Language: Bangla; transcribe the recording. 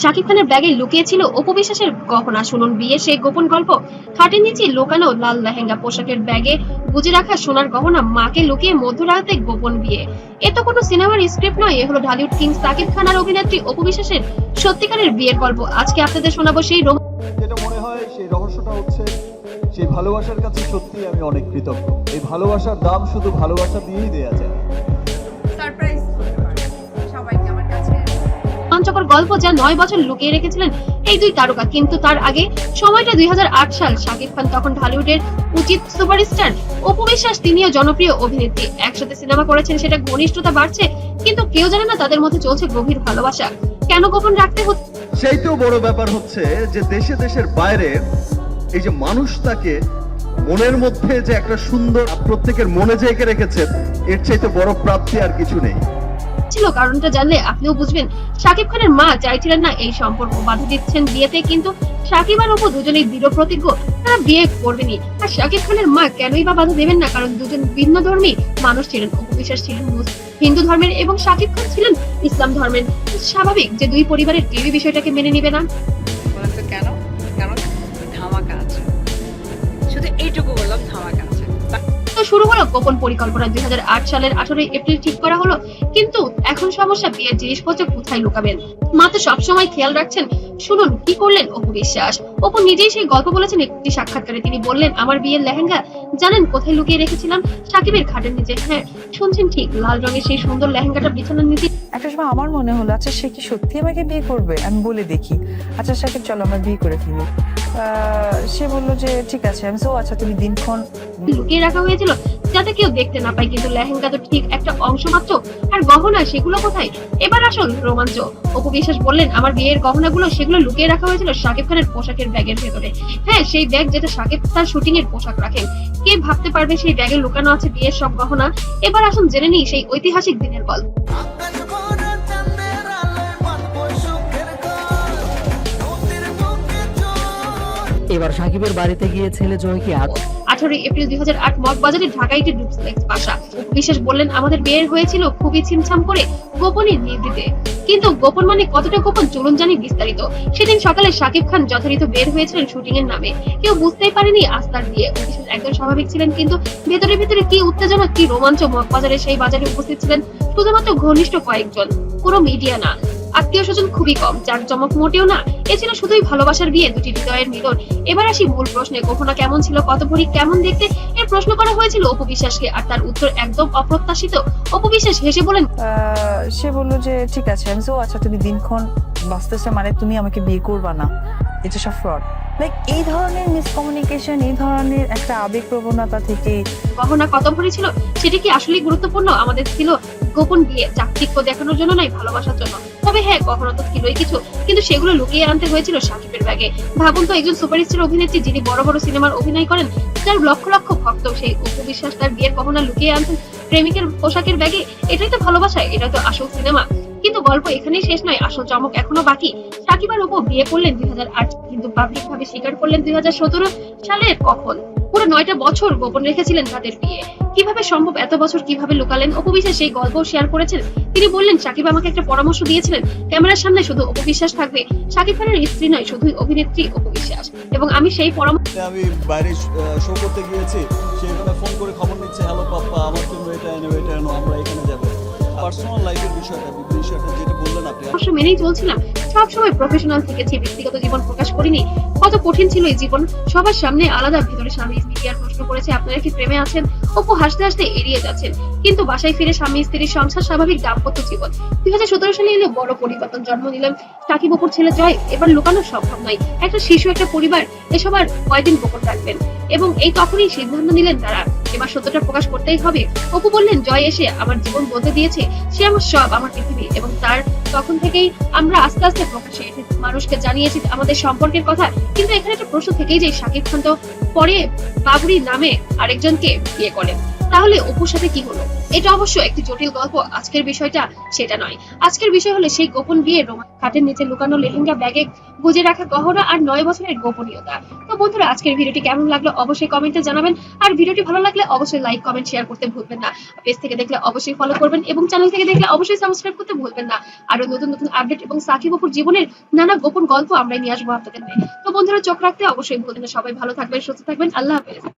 শাকিব খানের ব্যাগে লুকিয়ে ছিল অপু বিশ্বাসের গহনা। শুনুন বিয়ে সেই গোপন গল্প। খাটের নিচে লুকানো লাল লেহেঙ্গা, পোশাকের ব্যাগে গুজে রাখা সোনার গহনা, মাকে লুকিয়ে মধ্যরাতে গোপন বিয়ে। এ তো কোনো সিনেমার স্ক্রিপ্ট নয়, এ হলো ঢালিউড কিং শাকিব খান আর অভিনেত্রী অপু বিশ্বাসের সত্যিকারের বিয়ের গল্প। আজকে আপনাদের শোনাবো সেই যেটা মনে হয় সেই রহস্যটা হচ্ছে সেই ভালোবাসার কাছে সত্যি আমি অনেক কৃতজ্ঞ। এই ভালোবাসার দাম শুধু ভালোবাসা দিয়েই দেয়া যায়। সারপ্রাইজ সবাইকে আমার কাছে রোমাঞ্চকর গল্প যা 9 বছর লুকিয়ে রেখেছিলেন এই দুই তারকা। কিন্তু তার আগে সময়টা 2008 সাল। শাকিব খান তখন ঢালিউডের উচিত সুপারস্টার, অপু বিশ্বাস তিনিও জনপ্রিয় অভিনেত্রী। একসাথে সিনেমা করেছেন, সেটা ঘনিষ্ঠতা বাড়ছে, কিন্তু কেউ জানে না তাদের মধ্যে চলছে গভীর ভালোবাসা। কেন গোপন রাখতে হচ্ছে? সেই তো বড় ব্যাপার হচ্ছে যে দেশে দেশের বাইরে এই যে মানুষ তাকে মনের মধ্যে যে একটা সুন্দর প্রত্যেকের মনে যে এঁকে রেখেছেন, এর চাইতে বড় প্রাপ্তি আর কিছু নেই। ছিল কারণটা জানলে আপনিও বুঝবেন। শাকিব খানের মা চাইছিলেন না এই সম্পর্ক, বাধা দিচ্ছেন বিয়েতে, কিন্তু শাকিব আর অপু দুজনেই দৃঢ় প্রতিজ্ঞ তারা বিয়ে করবেনই। আর শাকিব খানের মা কেনই বা বাধা দেবেন না? কারণ দুজন ভিন্ন ধর্মী মানুষ ছিলেন। অপু বিশ্বাস ছিলেন হিন্দু ধর্মের এবং শাকিব খান ছিলেন ইসলাম ধর্মের। স্বাভাবিক যে দুই পরিবারের কেউই বিষয়টাকে মেনে নিবে না। বলেন তো কেন? কারণ ধামাকা আছে, শুধু এইটুকু বললাম, ধামাকা আছে। তো শুরু হলো গোপন পরিকল্পনা। 2008 সালের 18 এপ্রিল ঠিক করা হলো, কিন্তু এখন সমস্যা বিয়ের জিনিসপত্র কোথায় লুকাবেন। মা তো সবসময় খেয়াল রাখছেন। শুনুন কি করলেন অপু বিশ্বাস। অপু নিজেই সেই গল্প বলেছেন একটি সাক্ষাৎকারে। তিনি বললেন, আমার বিয়ের লেহেঙ্গা জানেন কোথায় লুকিয়ে রেখেছিলাম? সাকিবের খাটের নিচে। হ্যাঁ শুনছেন ঠিক, লাল রঙের সেই সুন্দর লেহেঙ্গাটা বিছানার নিচে। একটা সময় আমার মনে হলো, আচ্ছা সে কি সত্যি আমাকে বিয়ে করবে? আমি বলে দেখি, আচ্ছা সাকিব চলো আমরা বিয়ে করে ফেলি। সে বললো যে ঠিক আছে। আমি তো আচ্ছা তুমি দিনক্ষণ লুকিয়ে রাখা হয়েছিল যাতে কেউ দেখতে না পায়, কিন্তু লেহেঙ্গা তো ঠিক একটা অংশ মাত্র। আর গহনা সেগুলো কোথায়? এবার আসল রোমাঞ্চ। অপু বিশ্বাস বললেন, আমার বিয়ের গহনাগুলো সেগুলো লুকিয়ে রাখা হয়েছিল শাকিব খানের পোশাকের ব্যাগের ভেতরে। হ্যাঁ সেই ব্যাগ যেটা শাকিব তার শুটিং এর পোশাক রাখেন। কে ভাবতে পারবে সেই ব্যাগে লুকানো আছে বিয়ের সব গহনা? এবার আসুন জেনে নিই সেই ঐতিহাসিক দিনের গল্প। এবার সাকিবের বাড়িতে গিয়ে ছেলে জয়কে 18 এপ্রিল 2008 মগবাজারে ঢাকা একটি ডুপ্লেক্স বাসা। অপু বিশ্বাস বললেন, আমাদের বিয়ে হয়েছিল খুবই ছিমছাম করে, গোপনে নিভৃতে। কিন্তু গোপন মানে কতটা গোপন চলুন জানি বিস্তারিত। সেদিন সকালে শাকিব খান যথারীতি বের হয়েছিলেন শুটিং এর নামে। কেউ বুঝতেই পারেনি আস্তার বিয়ে। অপু বিশ্বাস একদম স্বাভাবিক ছিলেন, কিন্তু ভেতরে ভেতরে কি উত্তেজনা, কি রোমাঞ্চ। মগবাজারে সেই বাজারে উপস্থিত ছিলেন শুধুমাত্র ঘনিষ্ঠ কয়েকজন, কোনো মিডিয়া না, আত্মীয় স্বজন খুবই কম, জাঁকজমক মোটেও না। এ ছিল শুধুই ভালোবাসার বিয়ে, দুটি হৃদয়ের মিলন। এবার আসি মূল প্রশ্নে, গহনা কেমন ছিল, কত ভরি, কেমন দেখতে? এর প্রশ্ন করা হয়েছিল অপু বিশ্বাসকে, আর তার উত্তর একদম অপ্রত্যাশিত। অপু বিশ্বাস হেসে বলেন, সে বললো যে ঠিক আছে। আমি তো আচ্ছা তুমি দিনক্ষণ বাঁচতেছে মানে তুমি আমাকে বিয়ে করবা না, এটা সব ফ্রড। লাইক এই ধরনের মিসকমিউনিকেশন, এই ধরনের একটা আবেগ প্রবণতা থেকে গহনা কত ভরি ছিল সেটা কি আসলেই গুরুত্বপূর্ণ? আমাদের ছিল গোপন বিয়ে, চাকচিক্য দেখানোর জন্য নয়, ভালোবাসার জন্য। তবে হ্যাঁ গহনা তো ছিলই কিছু, কিন্তু সেগুলো লুকিয়ে আনতে হয়েছিল শাকিবের ব্যাগে। ভাবুন তো, একজন সুপারস্টার অভিনেত্রী যিনি বড় বড় সিনেমার অভিনয় করেন, যার লক্ষ লক্ষ ভক্ত, সেই অপু বিশ্বাস তার বিয়ের গহনা লুকিয়ে আনছেন প্রেমিকের পোশাকের ব্যাগে। এটাই তো ভালোবাসা, এটা তো আসল সিনেমা। কিন্তু গল্প এখানেই শেষ নয়, আসল চমক এখনো বাকি। সাকিব আর অপু বিয়ে করলেন 2008, কিন্তু পাবলিক ভাবে স্বীকার করলেন 2017 সালের। কখন? পুরো 9টা বছর গোপন রেখেছিলেন তাদের বিয়ে। কিভাবে সম্ভব? এত বছর কিভাবে লুকালেন? অপু বিশ্বাস সেই গল্প শেয়ার করেছেন। তিনি বললেন, সাকিব আমাকে একটা পরামর্শ দিয়েছিলেন, ক্যামেরার সামনে শুধু অপু বিশ্বাস থাকবে, সাকিব খানের স্ত্রী নয়, শুধুই অভিনেত্রী অপু বিশ্বাস। এবং আমি সেই পরামর্শ আমি বাইরে শো করতে গিয়েছি, সেখানে ফোন করে খবর নিচ্ছে, হ্যালো পাপ্পা আমার জন্য এটা এনো এটা এনো, আমরা এখানে যাবো। পার্সোনাল লাইফের বিষয়টা যেটা বললেন আপনি, মেনেই চলছিলাম। সবসময় প্রফেশনাল থেকেছি, ব্যক্তিগত জীবন প্রকাশ করিনি। কত কঠিন ছিল এই জীবন, সবার সামনে আলাদা, ভিতরে স্বামী মিডিয়ার প্রশ্ন করেছে আপনারা কি প্রেমে আছেন? অপু হাসতে হাসতে এড়িয়ে যাচ্ছেন, কিন্তু বাসায় ফিরে স্বামী স্ত্রীর সংসার, স্বাভাবিক দাম্পত্য জীবন। 2017 সালে এলো বড় পরিবর্তন, জন্ম নিলেন সাকিব অপুর ছেলে জয়। এবার লুকানো সম্ভব নয়, একটা শিশু, একটা পরিবার, এসব আর কয়দিন গোপন রাখবেন? এবং এই তখনই সিদ্ধান্ত নিলেন তারা, এবার সত্যটা প্রকাশ করতেই হবে। অপু বললেন, জয় এসে আমার জীবন বদলে দিয়েছে, সে আমার সব, আমার পৃথিবী। এবং তার তখন থেকেই আমরা আস্তে আস্তে প্রকাশে মানুষকে জানিয়েছি আমাদের সম্পর্কের কথা। কিন্তু এখানে একটা প্রশ্ন থেকেই যে, শাকিব খান তো পরে বাবুরি নামে আরেকজনকে বিয়ে করেন। তাহলে অপুর সাথে কি হলো? এটা অবশ্য একটি জটিল গল্প। আজকের বিষয়টা সেটা নয়। আজকের বিষয় হলো সেই গোপন বিয়ে, খাটের নিচে লুকানো লেহেঙ্গা, ব্যাগে গুজে রাখা গহনা আর 9 বছরের গোপনীয়তা। তো বন্ধুরা, আজকের ভিডিওটি কেমন লাগলো অবশ্যই কমেন্টে জানাবেন। আর ভিডিওটি ভালো লাগলে অবশ্যই লাইক, কমেন্ট, শেয়ার করতে ভুলবেন না। পেজ থেকে দেখলে অবশ্যই ফলো করবেন এবং চ্যানেল থেকে দেখলে অবশ্যই সাবস্ক্রাইব করতে ভুলবেন না। আরো নতুন নতুন আপডেট এবং সাকিব অপুর জীবনের নানা গোপন গল্প আমরা নিয়ে আসবো আপনাদের। তো বন্ধুরা, চোখ রাখতে অবশ্যই ভুলবেন না। সবাই ভালো থাকবেন, সুস্থ থাকবেন। আল্লাহ হাফেজ।